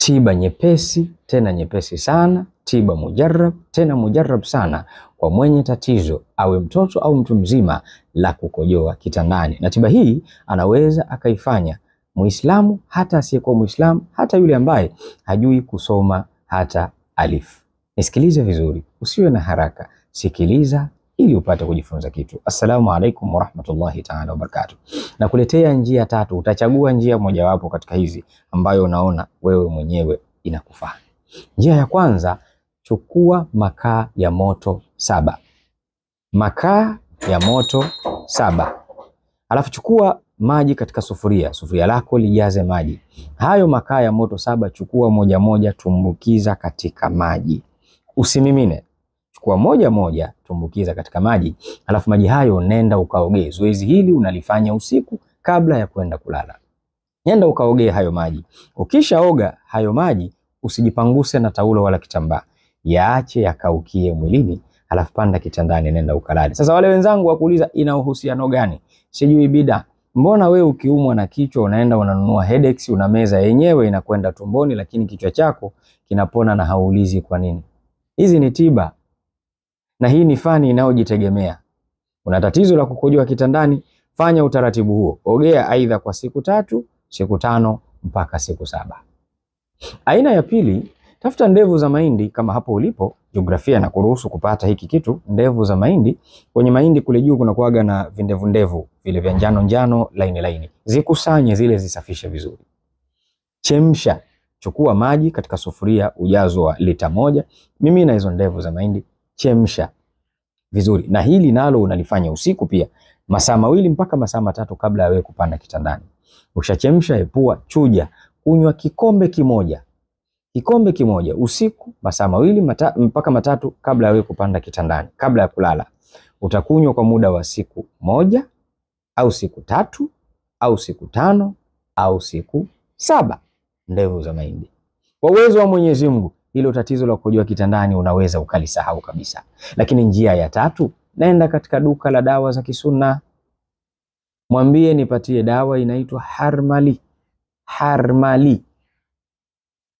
tiba nyepesi, tena nyepesi sana, tiba mujarrab, tena mujarrab sana kwa mwenye tatizo, awe mtoto au mtu mzima, la kukojoa kitandani. Na tiba hii anaweza akaifanya Muislamu, hata asiyekuwa Muislamu, hata yule ambaye hajui kusoma hata alif. Nisikilize vizuri, usiwe na haraka, sikiliza ili upate kujifunza kitu. Assalamu alaikum warahmatullahi ta'ala wabarakatuh. Na kuletea njia tatu, utachagua njia mojawapo katika hizi ambayo unaona wewe mwenyewe inakufaa. Njia ya kwanza, chukua makaa ya moto 7. Makaa ya moto 7. Alafu chukua maji katika sufuria, sufuria lako lijaze maji. Hayo makaa ya moto 7 chukua moja moja, tumbukiza katika maji. Usimimine. Chukua moja moja, tumbukiza katika maji. Alafu maji hayo nenda ukaogee. Zoezi hili unalifanya usiku kabla ya kwenda kulala. Nenda ukaogee hayo maji. Ukishaoga hayo maji, usijipanguse na taulo wala kitambaa. Yaache yakaukie mwilini, alafu panda kitandani, nenda ukalale. Sasa wale wenzangu wakuuliza ina uhusiano gani? Sijui bida. Mbona wewe ukiumwa na kichwa unaenda unanunua Hedex unameza yenyewe inakwenda tumboni, lakini kichwa chako kinapona na haulizi kwa nini? Hizi ni tiba. Na hii ni fani inayojitegemea. Una tatizo la kukojoa kitandani, fanya utaratibu huo. Ogea aidha kwa siku 3, siku 5 mpaka siku 7. Aina ya pili, tafuta ndevu za mahindi. Kama hapo ulipo jiografia na kuruhusu kupata hiki kitu, ndevu za mahindi. Kwenye mahindi kule juu kuna kuaga na vindevu ndevu vile vya njano njano laini laini. Zikusanye zile, zisafishe vizuri. Chemsha. Chukua maji katika sufuria ujazo wa lita 1. Mimina hizo ndevu za mahindi, chemsha vizuri. Na hili nalo unalifanya usiku pia, masaa 2 mpaka masaa 3 kabla ya wewe kupanda kitandani. Ushachemsha, epua, chuja, kunywa kikombe kimoja. Kikombe kimoja usiku, masaa 2 mpaka 3 kabla ya wewe kupanda kitandani, kabla ya kulala. Utakunywa kwa muda wa siku 1 au siku 3 au siku 5 au siku 7. Ndevu za mahindi. Kwa uwezo wa Mwenyezi Mungu, hilo tatizo la kukojoa kitandani unaweza ukalisahau kabisa. Lakini njia ya tatu, nenda katika duka la dawa za kisunna. Mwambie nipatie dawa inaitwa Harmali. Harmali.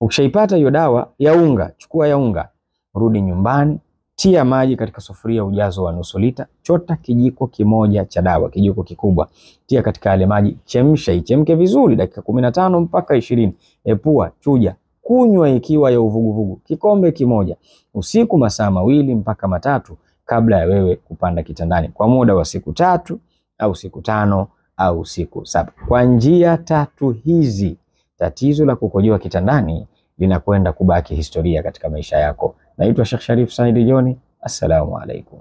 Ukishaipata hiyo dawa ya unga, chukua ya unga, rudi nyumbani, tia maji katika sufuria ujazo wa nusu lita, chota kijiko kimoja cha dawa, kijiko kikubwa, tia katika yale maji, chemsha, ichemke vizuri dakika 15 mpaka 20. Epua, chuja, kunywa ikiwa ya uvuguvugu, kikombe kimoja usiku, masaa 2 mpaka 3 kabla ya wewe kupanda kitandani, kwa muda wa siku 3 au siku 5 au siku 7. Kwa njia 3 hizi, tatizo la kukojoa kitandani linakwenda kubaki historia katika maisha yako. Naitwa Sheikh Sharif Said Joni. Assalamu alaikum.